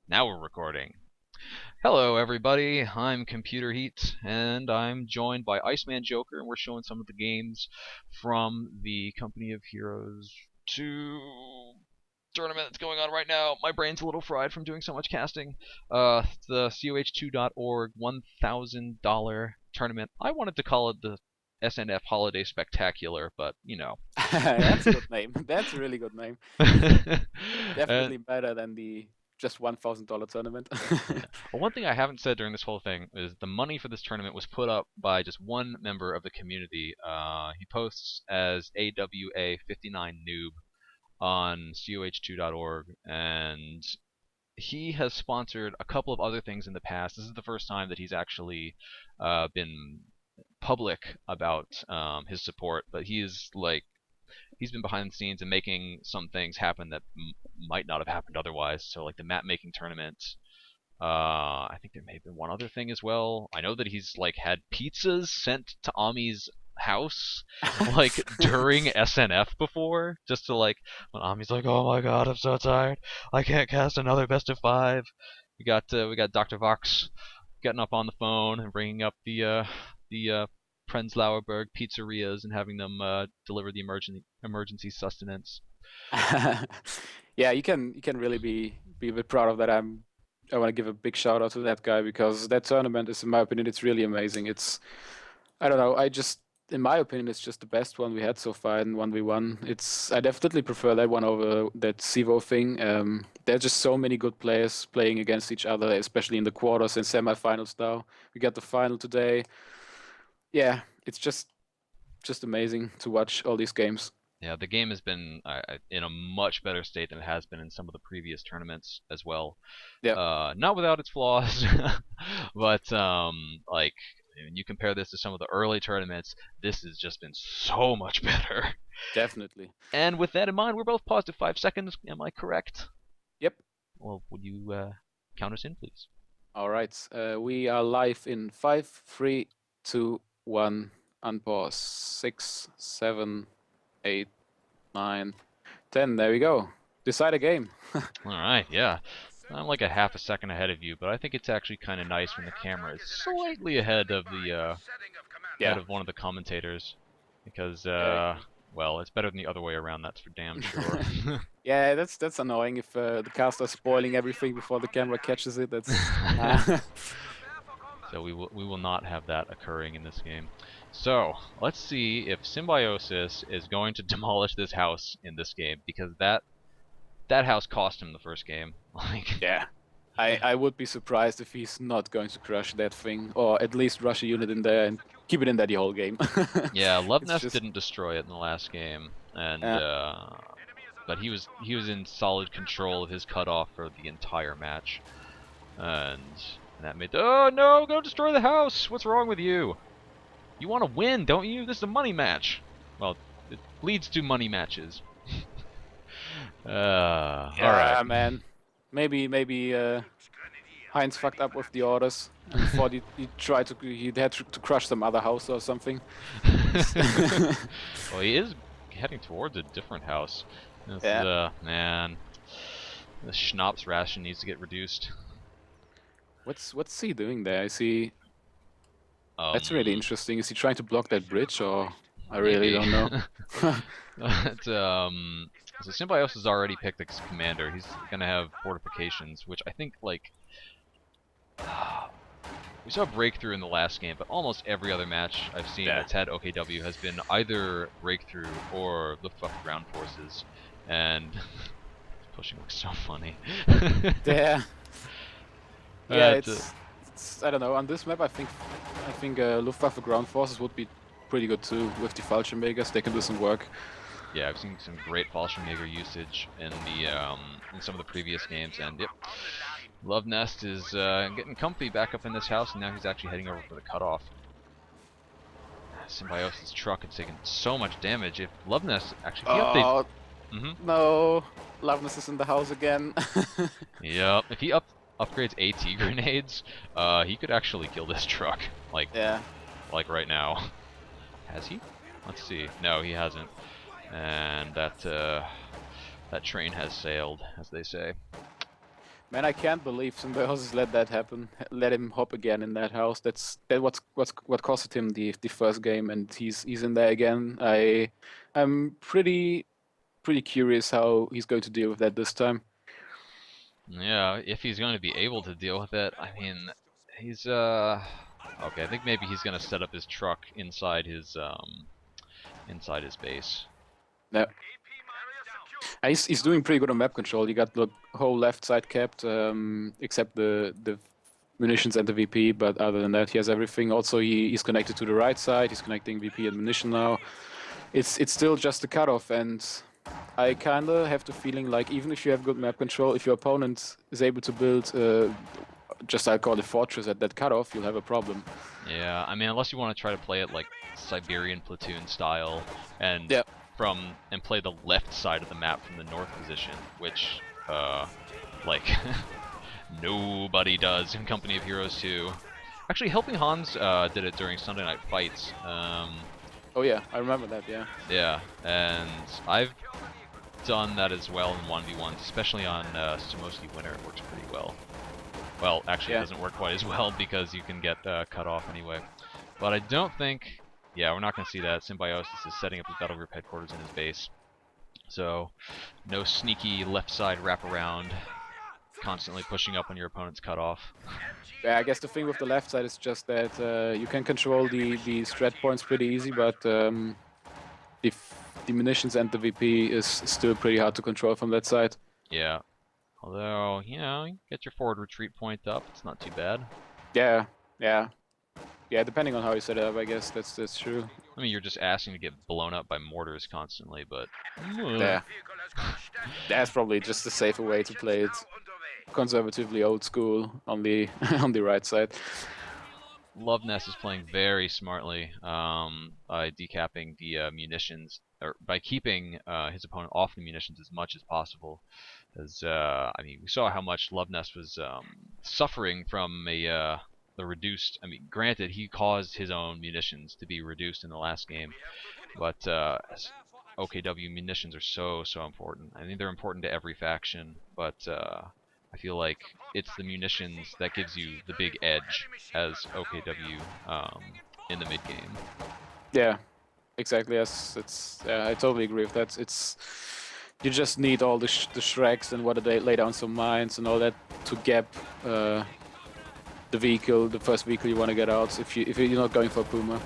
Now we're recording. Hello, everybody. I'm Computer Heat, and I'm joined by IcemanJoker, and we're showing some of the games from the Company of Heroes 2 tournament that's going on right now. My brain's a little fried from doing so much casting. The COH2.org $1,000 tournament. I wanted to call it the SNF Holiday Spectacular, but you know. That's a good name. That's a really good name. uh, Definitely better than the just $1,000 tournament. Yeah. Well, one thing I haven't said during this whole thing is the money for this tournament was put up by just one member of the community. He posts as AWA59Noob on COH2.org, and he has sponsored a couple of other things in the past. This is the first time that he's actually been public about his support, but he's been behind the scenes and making some things happen that might not have happened otherwise. So like the map making tournament. I think there may have been one other thing as well. I know that he's like had pizzas sent to Ami's house like during SNF before, just to like when Ami's like, "Oh my God, I'm so tired. I can't cast another best of five." We got Dr. Vox getting up on the phone and bringing up the Prenzlauer Berg pizzerias and having them deliver the emergency sustenance. Yeah, you can really be a bit proud of that. I want to give a big shout out to that guy because that tournament is, in my opinion, it's really amazing. I don't know, in my opinion, it's just the best one we had so far in 1v1. I definitely prefer that one over that Sivo thing. There's just so many good players playing against each other, especially in the quarters and semifinals now. We got the final today. Yeah, it's just amazing to watch all these games. Yeah, the game has been in a much better state than it has been in some of the previous tournaments as well. Yeah, Not without its flaws, but like when you compare this to some of the early tournaments, this has just been so much better. definitely. And with that in mind, we're both paused at 5 seconds. Am I correct? Yep. Well, would you count us in, please? All right. We are live in 5, 3, 2, 1. Unpause. 6, 7, 8, 9, 10. There we go. Decide a game. All right, yeah. I'm like a half a second ahead of you, but I think it's actually kind of nice when the camera is slightly ahead of the head Yeah. of one of the commentators, because Yeah. well, it's better than the other way around. That's for damn sure. Yeah, that's annoying if the caster is spoiling everything before the camera catches it. That's So we will not have that occurring in this game. So let's see if Symbiosis is going to demolish this house in this game, because that house cost him the first game. Like, yeah. I would be surprised if he's not going to crush that thing, or at least rush a unit in there and keep it in there the whole game. yeah, It's Luvnest just didn't destroy it in the last game, and uh, but he was in solid control of his cutoff for the entire match, and that made oh no, go destroy the house. What's wrong with you? You want to win, don't you? This is a money match. Well, it leads to money matches. All right. yeah, man. Maybe Heinz fucked up with the orders and thought he had to crush some other house or something. Well, he is heading towards a different house. This is, Yeah. man, the schnapps ration needs to get reduced. What's he doing there? Is he? That's really Um, interesting. Is he trying to block that bridge, or I really maybe. don't know. But, so Symbiosis has already picked a commander. He's gonna have fortifications, which I think, like, we saw Breakthrough in the last game, but almost every other match I've seen Yeah. that's had OKW has been either Breakthrough or Luftwaffe ground forces, and pushing looks so funny. Yeah. Yeah. But, It's I don't know. On this map, I think Luftwaffe ground forces would be pretty good too with the Fallschirmjägers. They can do some work. yeah, I've seen some great Fallschirmjäger usage in some of the previous games, and yep, Luvnest is getting comfy back up in this house, and now he's actually heading over for the cutoff. Symbiosis truck is taking so much damage. If Luvnest actually, if he updates, Oh mm-hmm, no! Loveness is in the house again. yep, if he upgrades AT grenades, he could actually kill this truck, Yeah. like right now. Has he? Let's see. No, he hasn't. And that train has sailed, as they say. Man, I can't believe Symbiosis let that happen. Let him hop again in that house. What costed him the first game, and he's in there again. I'm pretty curious how he's going to deal with that this time. Yeah, if he's going to be able to deal with it, I mean, he's okay. I think maybe he's gonna set up his truck inside his base. Yeah. He's doing pretty good on map control. He got the whole left side kept, except the munitions and the VP. But other than that, he has everything. Also, he's connected to the right side. He's connecting VP and munition now. It's still just a cutoff, and I kinda have the feeling like even if you have good map control, if your opponent is able to build just I call it fortress at that cutoff, you'll have a problem. Yeah, I mean, unless you want to try to play it like Siberian platoon style and Yeah. play the left side of the map from the north position, which like nobody does in Company of Heroes 2. Actually, Helping Hans did it during Sunday Night Fights. Oh yeah, I remember that. Yeah. Yeah, and I've done that as well in 1v1s, especially on Sumoski Winter. It works pretty well. Well, actually, it doesn't work quite as well because you can get cut off anyway. But I don't think... Yeah, we're not going to see that. Symbiosis is setting up his battle group headquarters in his base. So, no sneaky left side wraparound, constantly pushing up when your opponent's cut off. Yeah, I guess the thing with the left side is just that you can control the strat points pretty easy, but the munitions and the VP is still pretty hard to control from that side. Yeah. Although, you know, you get your forward retreat point up, it's not too bad. Yeah, yeah. Yeah, depending on how you set it up, I guess that's true. I mean, you're just asking to get blown up by mortars constantly, but... Yeah. That's probably just a safer way to play it. Conservatively old school on the on the right side. Luvnest is playing very smartly by decapping the munitions, or by keeping his opponent off the munitions as much as possible. As I mean, we saw how much Luvnest was suffering from the reduced. I mean, granted, he caused his own munitions to be reduced in the last game, but OKW munitions are so important. I think they're important to every faction, but I feel like it's the munitions that gives you the big edge as OKW in the mid game. Yeah, exactly. Yes, it's. I totally agree with that. It's. You just need all the Shreks and what they lay down some mines and all that to gap the vehicle, the first vehicle you want to get out. If you're not going for Puma.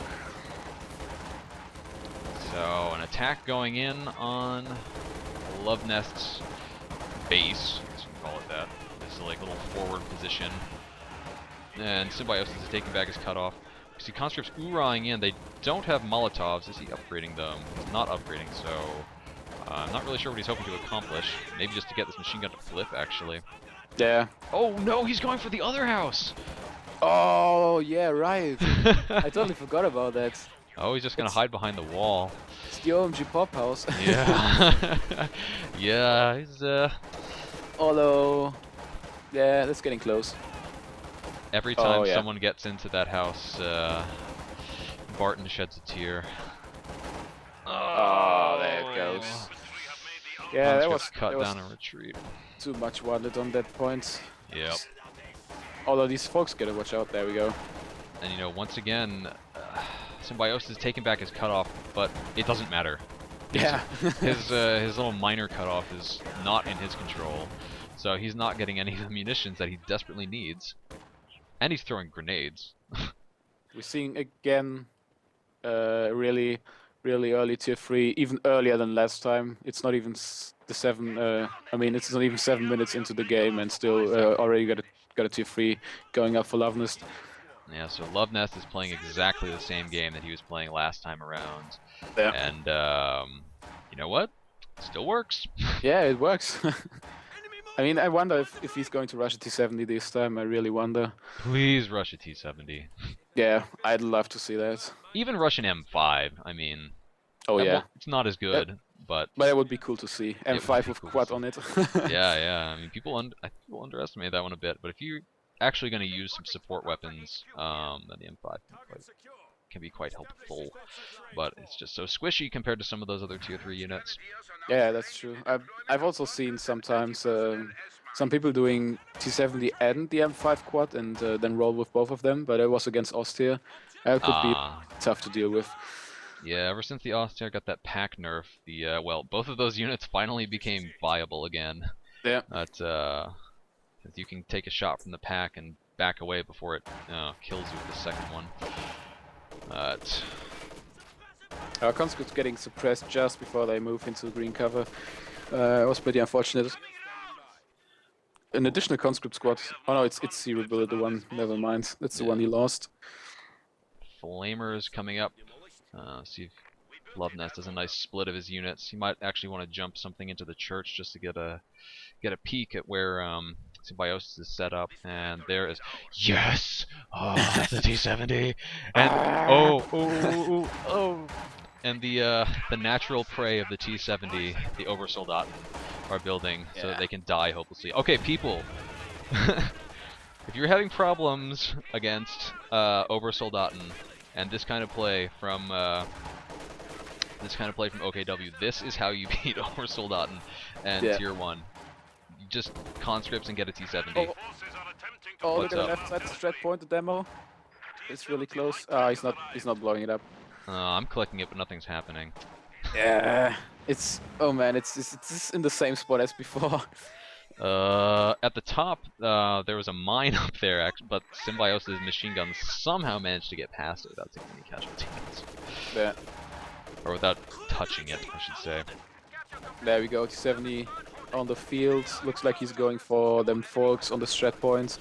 So an attack going in on Luvnest's base, I guess you can call it that. This is like a little forward position. And Symbiosis is taking back his cutoff. You see conscripts oorahing in. They don't have Molotovs. Is he upgrading them? He's not upgrading, so I'm not really sure what he's hoping to accomplish. Maybe just to get this machine gun to flip, actually. Yeah. Oh no, he's going for the other house! Oh, yeah, right. I totally forgot about that. Oh, he's just gonna hide behind the wall. It's the OMG Pop House. Yeah. Yeah, he's Although, yeah, that's getting close. every time someone gets into that house, Barton sheds a tear. Oh, there it goes. Yeah, that was cut down and retreat. Too much wanted on that point. Yep. Although these folks gotta watch out. There we go. And you know, once again, Symbiosis is taking back his cutoff, but it doesn't matter. Yeah. his little minor cutoff is not in his control, so he's not getting any of the munitions that he desperately needs. And he's throwing grenades. We're seeing again really early tier 3, even earlier than last time. It's not even the 7. I mean, it's not even 7 minutes into the game, and still already got a tier 3 going up for Luvnest. Yeah, so Luvnest is playing exactly the same game that he was playing last time around. Yeah. And you know what? Still works. Yeah, it works. I mean, I wonder if he's going to rush a T70 this time. I really wonder. Please rush a T70. Yeah, I'd love to see that. Even rush an M5. I mean, oh yeah, it's not as good, but it would be cool to see M5 with quad on it. yeah. I mean, people underestimate that one a bit, but if you're actually going to use some support weapons, then the M5 can be quite helpful. But it's just so squishy compared to some of those other tier 3 units. Yeah, that's true. I've also seen sometimes some people doing T70 and the M5 quad and then roll with both of them, but it was against Austere. It could be tough to deal with. Yeah, ever since the Austere got that pack nerf, the well, both of those units finally became viable again. Yeah. That you can take a shot from the pack and back away before it kills you with the second one. Our conscripts getting suppressed just before they move into green cover. It was pretty unfortunate. An additional conscript squad. Oh no, it's Zero Bullet, the one. Never mind. That's the one he lost. Flamers coming up. See if Luvnest has a nice split of his units. He might actually want to jump something into the church just to get a peek at where Symbiosis is set up. And there is that's the T70. And and the natural prey of the T70, the Oversoldaten, are building so that they can die hopelessly. Okay, people. If you're having problems against Oversoldaten and this kind of play from OKW, this is how you beat Oversoldaten and Tier 1. You just conscripts and get a T70. Oh, look at the left side strat point, the demo. It's really close. He's not blowing it up. I'm clicking it, but nothing's happening. Yeah, it's it's in the same spot as before. At the top, there was a mine up there, but Symbiosis' machine guns somehow managed to get past it without taking any casualties. Yeah. Or without touching it, I should say. There we go, T70 on the field. Looks like he's going for them forks on the strat points.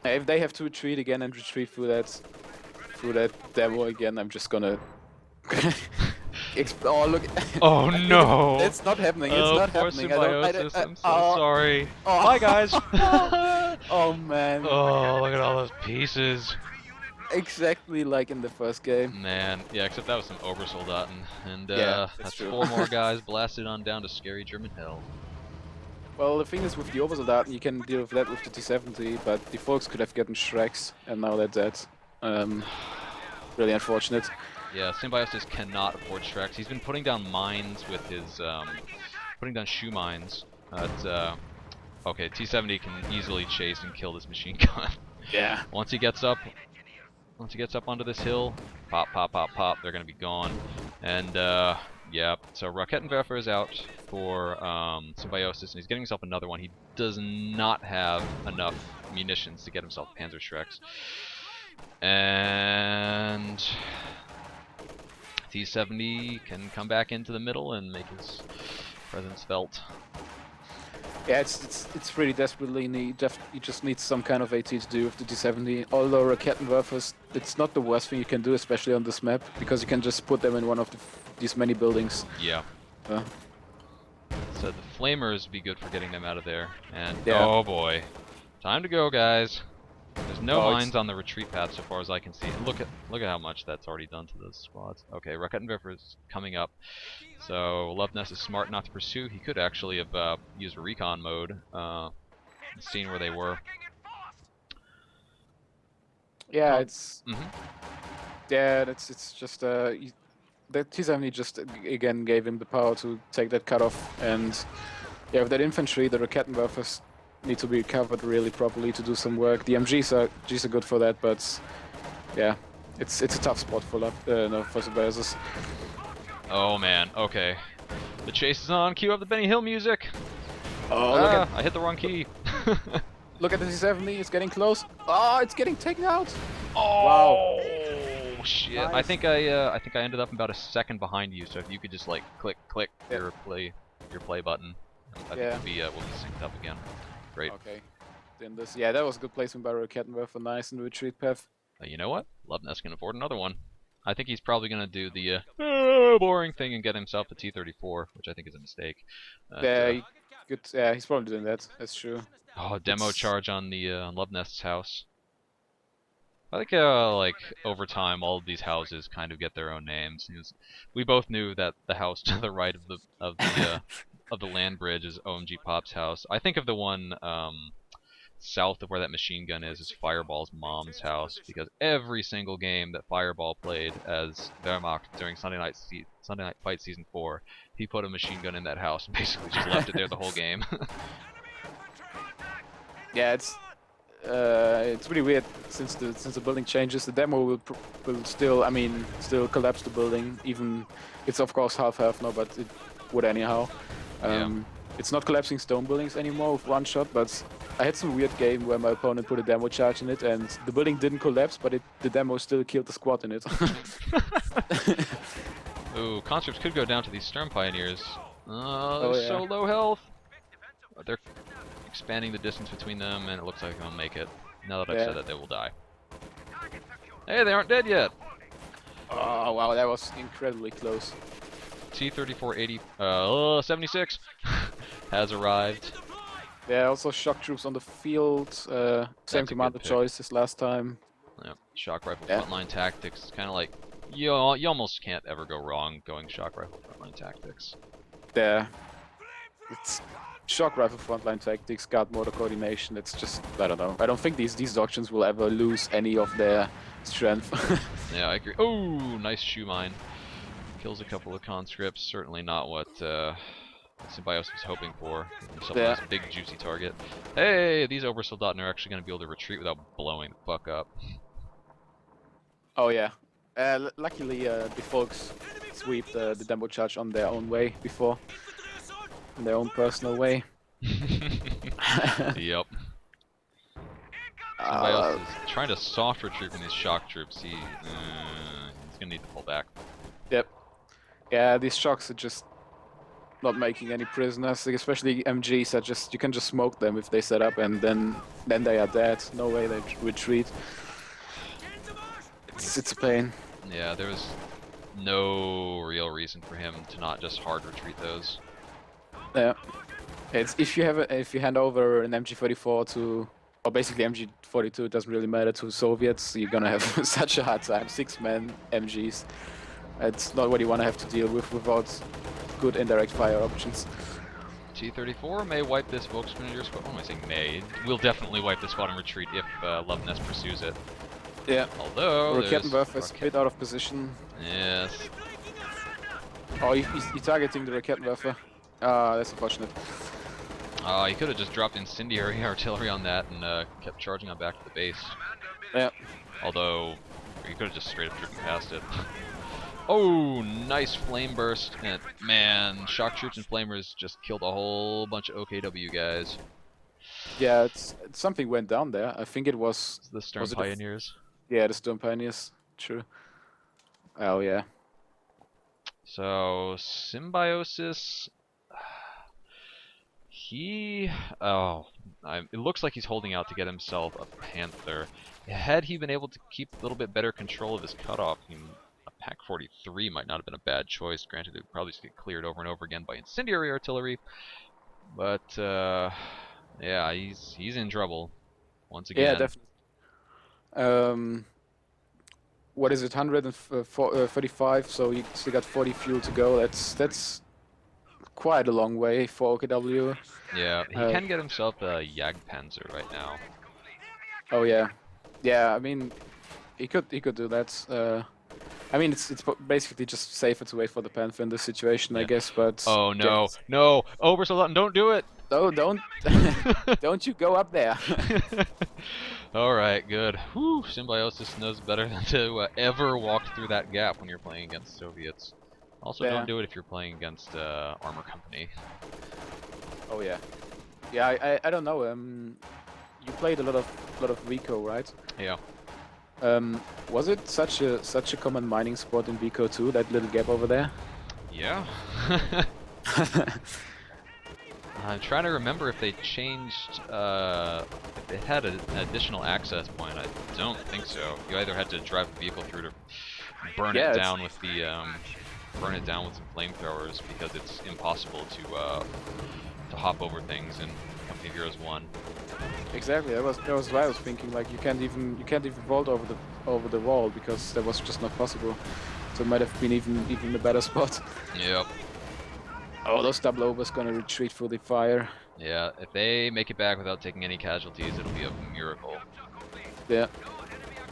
If they have to retreat again and retreat through that demo again, I'm just gonna oh look! Oh no! It's not happening. It's not happening. Symbiosis, I'm so sorry. Oh. Bye guys. Oh man! Oh, look at all those pieces. Exactly like in the first game. Man, yeah, except that was some Oversoldaten, and that's true. 4 more guys blasted on down to scary German hell. Well, the thing is, with the Oversoldaten, you can deal with that with the T70, but the folks could have gotten Shreks, and now they're dead. Really unfortunate. Yeah, Symbiosis cannot afford Shreks. He's been putting down mines with his, putting down shoe mines. Okay, T70 can easily chase and kill this machine gun. Yeah. Once he gets up onto this hill, pop, pop, pop, pop, they're gonna be gone. And yeah, so Rakettenwerfer is out for Symbiosis, and he's getting himself another one. He does not have enough munitions to get himself Panzer Shreks. And T70 can come back into the middle and make his presence felt. Yeah, it's really desperately you just need some kind of AT to do with the T70. Although Rakettenwerfers, it's not the worst thing you can do, especially on this map, because you can just put them in one of these many buildings. Yeah. So the Flamers would be good for getting them out of there. And oh boy, time to go, guys. There's no mines on the retreat path so far as I can see. And look at how much that's already done to those squads. Okay, Rakettenwerfer is coming up. So Luvnest is smart not to pursue. He could actually have used recon mode, seen where they were. Yeah, it's it's just the T70 just again gave him the power to take that cutoff, and yeah, with that infantry, the Rakettenwerfers need to be recovered really properly to do some work. The MGs are good for that, but yeah, it's a tough spot for Symbiosis. Oh man, okay. The chase is on. Cue up the Benny Hill music. Oh, I hit the wrong key. Look at the T70. It's getting close. Oh, it's getting taken out. Oh wow. Shit! Nice. I think I ended up about a second behind you. So if you could just like click your play button, I think we'll be synced up again. Great. Okay. Then that was a good placement by Rakettenwerfer. Nice in the retreat path. You know what? Luvnest can afford another one. I think he's probably gonna do the boring thing and get himself a T-34, which I think is a mistake. He's probably doing that. That's true. Oh, demo charge on the Luvnest's house. I think like over time, all of these houses kind of get their own names. We both knew that the house to the right of the land bridge is OMG Pop's house. I think of the one south of where that machine gun is Fireball's mom's house, because every single game that Fireball played as Wehrmacht during Sunday Night Fight Season 4, he put a machine gun in that house and basically just left it there the whole game. Yeah, it's really weird since the building changes. The demo will still, I mean, still collapse the building. Even it's of course half now, but it would anyhow. It's not collapsing stone buildings anymore with one shot, but I had some weird game where my opponent put a demo charge in it, and the building didn't collapse, but the demo still killed the squad in it. Ooh, conscripts could go down to these Storm Pioneers. Oh, They're yeah. so low health. They're expanding the distance between them, and it looks like they'll make it. Now that I've said that, they will die. Hey, they aren't dead yet! Oh, wow, that was incredibly close. T-3480, 76 has arrived. Yeah, also shock troops on the field. Same commander choice as last time. Yeah, shock rifle frontline tactics. It's kind of like you almost can't ever go wrong going shock rifle frontline tactics. Yeah, it's shock rifle frontline tactics, guard mortar coordination. It's just, I don't know. I don't think these doctrines will ever lose any of their strength. Yeah, I agree. Oh, nice shoe mine. Kills a couple of conscripts. Certainly not what Symbiosis was hoping for. Something that's a big juicy target. Hey, these Obersoldaten are actually going to be able to retreat without blowing the fuck up. Oh yeah. Luckily, the folks sweep the demo charge on their own way before, in their own personal way. Yep. Symbiosis is trying to soft retreat from these shock troops. He's gonna need to pull back. Yep. Yeah, these shocks are just not making any prisoners, especially MGs are just, you can just smoke them if they set up, and then they are dead. No way they retreat. It's a pain. Yeah, there was no real reason for him to not just hard retreat those. Yeah. It's if you hand over an MG34 to, or basically MG42, it doesn't really matter, to Soviets, you're gonna have such a hard time. 6-man MGs. It's not what you want to have to deal with without good indirect fire options. T-34 may wipe this Volksgrenadier squad. What am I saying? May. Will definitely wipe this squad and retreat if Luvnest pursues it. Yeah. Although Rakettenwerfer is a bit out of position. Yes. Oh, he's targeting the Rakettenwerfer. Ah, that's unfortunate. He could have just dropped incendiary artillery on that and kept charging on back to the base. Yeah. Although he could have just straight up driven past it. Oh, nice flame burst. And man, shock troops and flamers just killed a whole bunch of OKW guys. Yeah, it's something went down there. I think it was the Storm Pioneers. Yeah, the Storm Pioneers. True. Oh yeah. So Symbiosis, it looks like he's holding out to get himself a Panther. Had he been able to keep a little bit better control of his cutoff, a Pack 43 might not have been a bad choice. Granted, it would probably just get cleared over and over again by incendiary artillery. But yeah, he's in trouble once again. Yeah, definitely. What is it? 135. So you still got 40 fuel to go. That's quite a long way for OKW. Yeah, he can get himself a Jagdpanzer right now. Oh yeah, yeah. I mean, he could do that. I mean, it's basically just safer to wait for the Panther in this situation, I guess. But oh no, no, Obersoldaten, don't do it! No, don't, don't you go up there. All right, good. Whew, Symbiosis knows better than to ever walk through that gap when you're playing against Soviets. Also, don't do it if you're playing against Armor Company. Oh yeah, yeah. I don't know. You played a lot of Vico, right? Yeah. Was it such a common mining spot in Vico too? That little gap over there. Yeah. I'm trying to remember if they changed, if they had an additional access point. I don't think so. You either had to drive the vehicle through to burn it down with the, burn it down with some flamethrowers, because it's impossible to hop over things in Company of Heroes 1. Exactly. That was what I was thinking. Like you can't even vault over the wall because that was just not possible. So it might have been even a better spot. Yep. Oh, those double overs gonna retreat through the fire. Yeah, if they make it back without taking any casualties, it'll be a miracle. Yeah.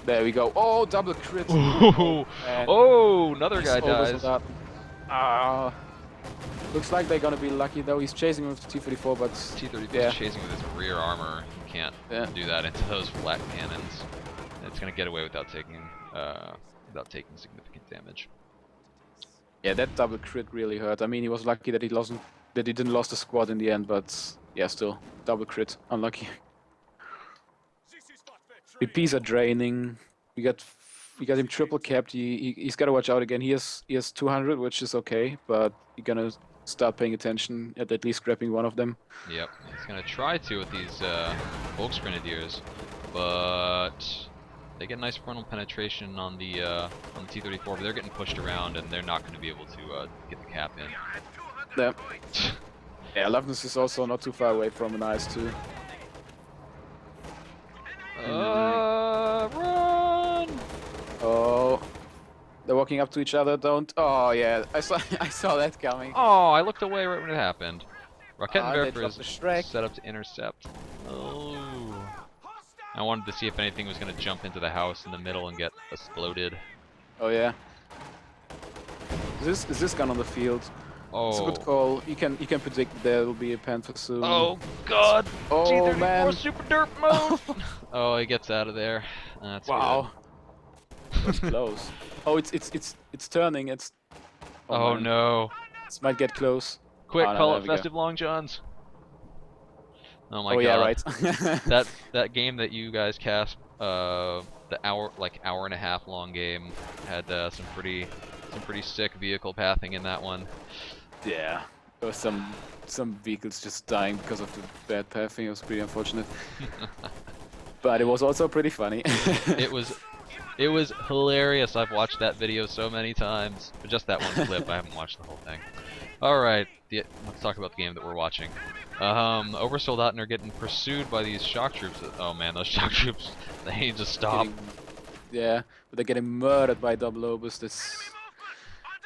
There we go. Oh, double crit. Oh, another guy dies. Ah. Looks like they're gonna be lucky though. He's chasing with the T-34, but T-34 yeah. is chasing with his rear armor. He can't do that into those flat cannons. It's gonna get away without taking significant damage. Yeah, that double crit really hurt. I mean, he was lucky that he didn't lose the squad in the end, but yeah, still double crit, unlucky. BPs are draining. We got him triple capped. He's gotta watch out again. He has 200, which is okay, but you're gonna start paying attention at least grabbing one of them. Yep, he's gonna try to with these Volksgrenadiers, but they get nice frontal penetration on the T-34, but they're getting pushed around and they're not going to be able to get the cap in. Yeah. Yeah, Luvnest is also not too far away from an IS-2. Run! Oh, they're walking up to each other. Don't. Oh yeah, I saw that coming. Oh, I looked away right when it happened. Rakettenwerfer is Shrek. set up to intercept. Oh. I wanted to see if anything was going to jump into the house in the middle and get exploded. Oh yeah. Is this gun on the field? Oh. It's a good call. You can predict there will be a Panther soon. Oh god! Oh T-34 man! Super Derp mode! Oh, he gets out of there. That's wow. That's close. Oh, it's turning. It's. Oh no! This might get close. Quick, oh, no, call up Festive Long Johns. Oh my god! Yeah, right. that game that you guys cast, the hour and a half long game, had some pretty sick vehicle pathing in that one. Yeah, there was some vehicles just dying because of the bad pathing. It was pretty unfortunate, but it was also pretty funny. It was hilarious. I've watched that video so many times, but just that one clip. I haven't watched the whole thing. All right, let's talk about the game that we're watching. Obersoldaten are getting pursued by these shock troops. Oh man, those shock troops, they need to stop. Yeah, but they're getting murdered by double obus. That's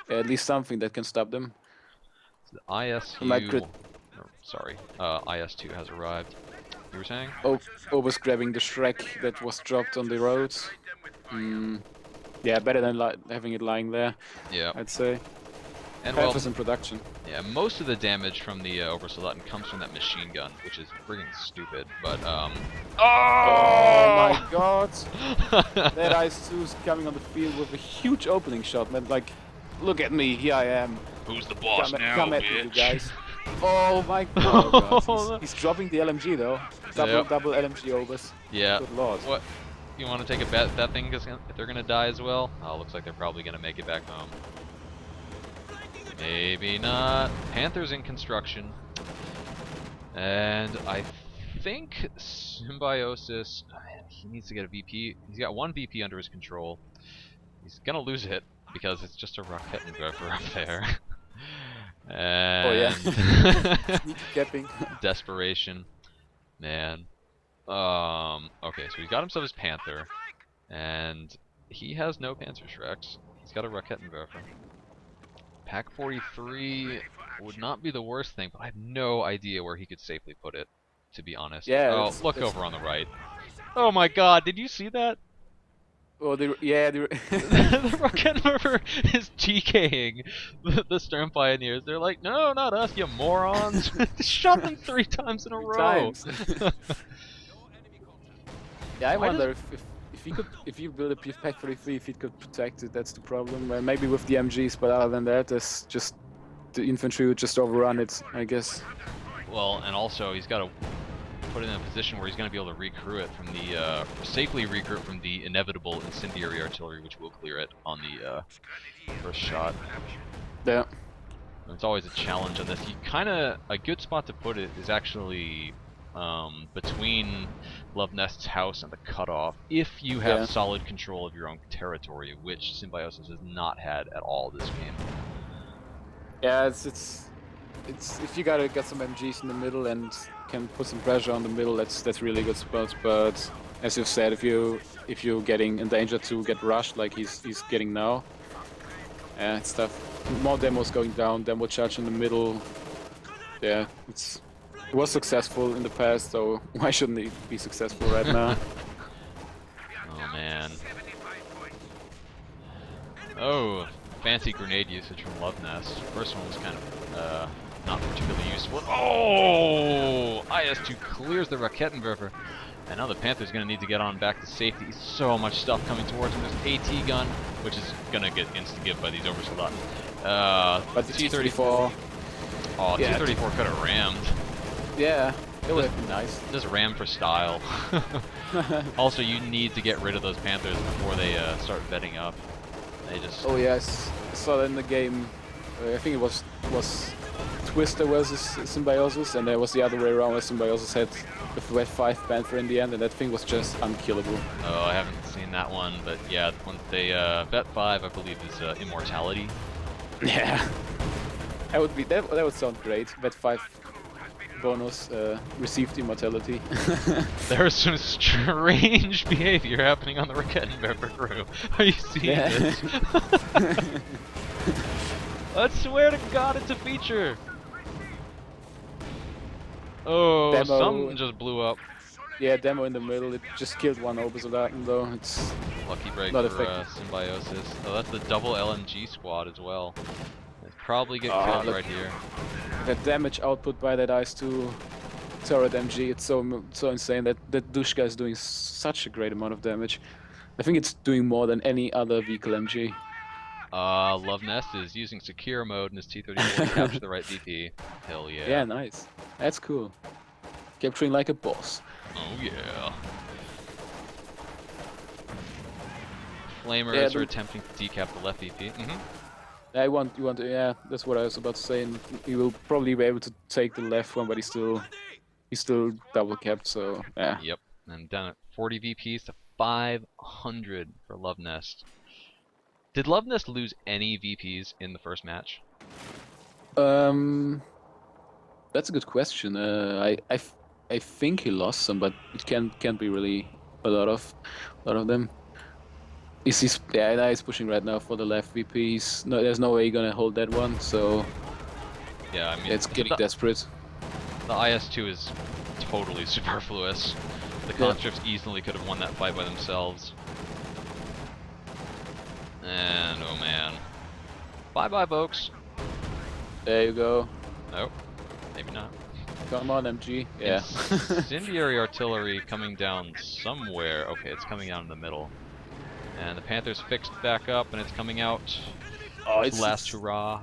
at least something that can stop them. The IS2 has arrived. You were saying? Oh, obus grabbing the Shrek that was dropped on the road. Yeah, better than having it lying there. Yeah, I'd say. And Panthers in production. Yeah, most of the damage from the Obersoldaten comes from that machine gun, which is friggin' stupid. But oh my god! That IS-2's coming on the field with a huge opening shot, man. Like, look at me, here I am. Who's the boss now, come at bitch? me, you guys. Oh my god! He's dropping the LMG though. Double LMG obus. Yeah. Good lord. What? You want to take a bet that thing is if they're gonna die as well? Oh, looks like they're probably gonna make it back home. Maybe not. Panther's in construction. And I think Symbiosis, he needs to get a VP. He's got one VP under his control. He's gonna lose it because it's just a Rakettenwerfer up there. And oh yeah. Sneak capping. Desperation. Man. Okay, so he's got himself his Panther. And he has no Panzer Shreks. He's got a Rakettenwerfer. Pack 43 would not be the worst thing, but I have no idea where he could safely put it, to be honest. Yeah. Oh, look over on the right. Oh my god, did you see that? Oh, the Rakettenwerfer is TKing the Stern Pioneers. They're like, no, not us, you morons. Shot them 3 times in a row. Yeah, I wonder if you build a Pack 43, if it could protect it. That's the problem. Well, maybe with the MGs, but other than that, it's just the infantry would just overrun it, I guess. Well, and also he's got to put it in a position where he's going to be able to recrew it from the safely recrew it from the inevitable incendiary artillery, which will clear it on the first shot. Yeah. And it's always a challenge on this. A good spot to put it is actually between Luvnest's house and the cutoff, if you have solid control of your own territory, which Symbiosis has not had at all this game. Yeah, it's if you gotta get some MGs in the middle and can put some pressure on the middle, that's really good spot. But as you've said, if you're getting in danger to get rushed like he's getting now, yeah, it's tough. More demos going down, demo charge in the middle. Yeah, it was successful in the past, so why shouldn't it be successful right now? Oh man. Oh, fancy grenade usage from Luvnest. First one was kind of not particularly useful. Oh! IS2 clears the Rakettenwerfer. And now the Panther's going to need to get on back to safety. So much stuff coming towards him. There's AT gun, which is going to get insta-give by these overslot. But the T-34... Oh, yeah, T-34 could have rammed. Yeah, it would have been nice. Just ram for style. Also, you need to get rid of those Panthers before they start vetting up. They just... Oh yes, I saw that in the game. I think it was Twister versus Symbiosis, and it was the other way around, where Symbiosis had the Vet 5 Panther in the end, and that thing was just unkillable. Oh, I haven't seen that one, but yeah, when they Vet 5, I believe, is Immortality. Yeah, that would sound great. Vet 5 bonus, received immortality. There's some strange behavior happening on the Rakettenwerfer crew. Are you seeing this? I swear to God, it's a feature. Oh, Demo. something just blew up. Yeah, demo in the middle. It just killed one Obersoldaten though. It's lucky break not for Symbiosis. Oh, that's the double LMG squad as well. They probably get killed right here. The damage output by that IS-2 turret MG, it's so insane that Dushka is doing such a great amount of damage. I think it's doing more than any other vehicle MG. Luvnest is using secure mode in his T-34 to capture the right VP. Hell yeah. Yeah, nice. That's cool. Capturing like a boss. Oh yeah. Flamers are attempting to decap the left VP. Yeah, yeah, that's what I was about to say. And he will probably be able to take the left one, but he's still double capped. So yeah. Yep. And down at 40 VPs to 500 for Luvnest. Did Luvnest lose any VPs in the first match? That's a good question. I think he lost some, but it can't be really a lot of them. Yeah, he's pushing right now for the left VPs. No, there's no way he's gonna hold that one. So yeah, I mean, it's getting desperate. The IS-2 is totally superfluous. The conscripts easily could have won that fight by themselves. And oh man, bye bye, folks. There you go. Nope, maybe not. Come on, MG. Yeah. Incendiary artillery coming down somewhere. Okay, it's coming down in the middle. And the Panther's fixed back up, and it's coming out. Oh, it's last hurrah.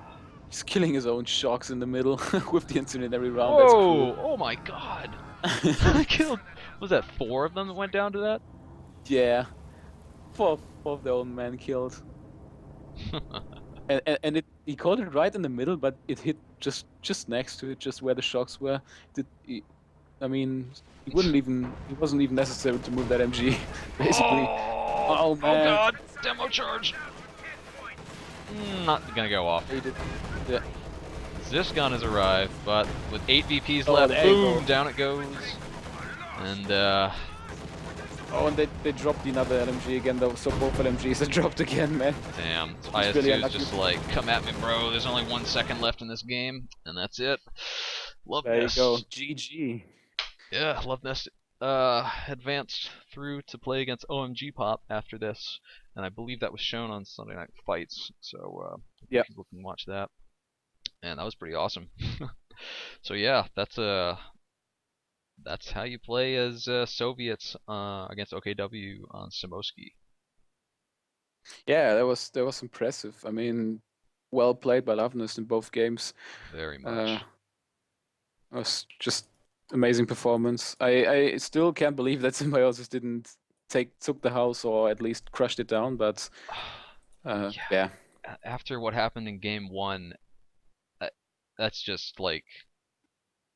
He's killing his own shocks in the middle with the incendiary round. Whoa! That's cool. Oh my God! I killed. Was that 4 of them that went down to that? Yeah. 4 of their own men killed. and he caught it right in the middle, but it hit just next to it, just where the shocks were. I mean, it wasn't even necessary to move that MG, basically. Oh man! Oh God! Demo charge. Not gonna go off. He did. Yeah. This gun has arrived, but with 8 VPs left, boom, down it goes. And oh, and they dropped another LMG again, though, so both LMGs are dropped again, man. Damn, IS-2 really is just like, come at me, bro. There's only 1 second left in this game, and that's it. Luvnest. There you go, GG. Yeah, Luvnest advanced through to play against OMG Pop after this, and I believe that was shown on Sunday Night Fights, so people can watch that. And that was pretty awesome. So yeah, that's how you play as Soviets against OKW on Simoski. Yeah, that was impressive. I mean, well played by Luvnest in both games. Very much. It was just amazing performance. I still can't believe that Symbiosis didn't took the house or at least crushed it down, but yeah. After what happened in game 1, that's just like,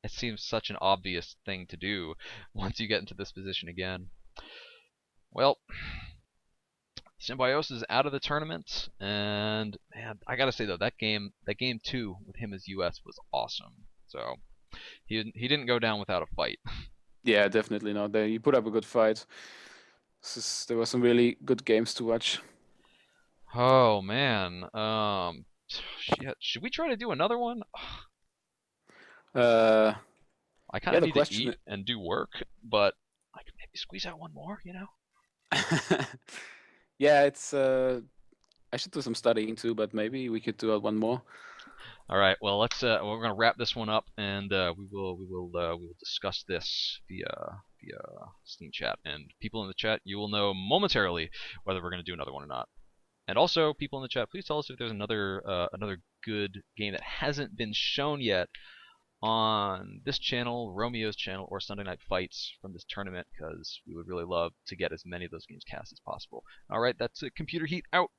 it seems such an obvious thing to do once you get into this position again. Well, Symbiosis is out of the tournament, and man, I gotta say though, that game 2 with him as US was awesome. So he didn't go down without a fight. Yeah, definitely not. He put up a good fight. There were some really good games to watch. Oh man, shit. Should we try to do another one? I kind of need to eat and do work, but I could maybe squeeze out one more, you know? Yeah, it's I should do some studying too, but maybe we could do one more. All right. Well, we're gonna wrap this one up, and we will discuss this via Steam chat. And people in the chat, you will know momentarily whether we're gonna do another one or not. And also, people in the chat, please tell us if there's another good game that hasn't been shown yet on this channel, Romeo's channel, or Sunday Night Fights from this tournament, because we would really love to get as many of those games cast as possible. All right, that's it. Computer Heat out.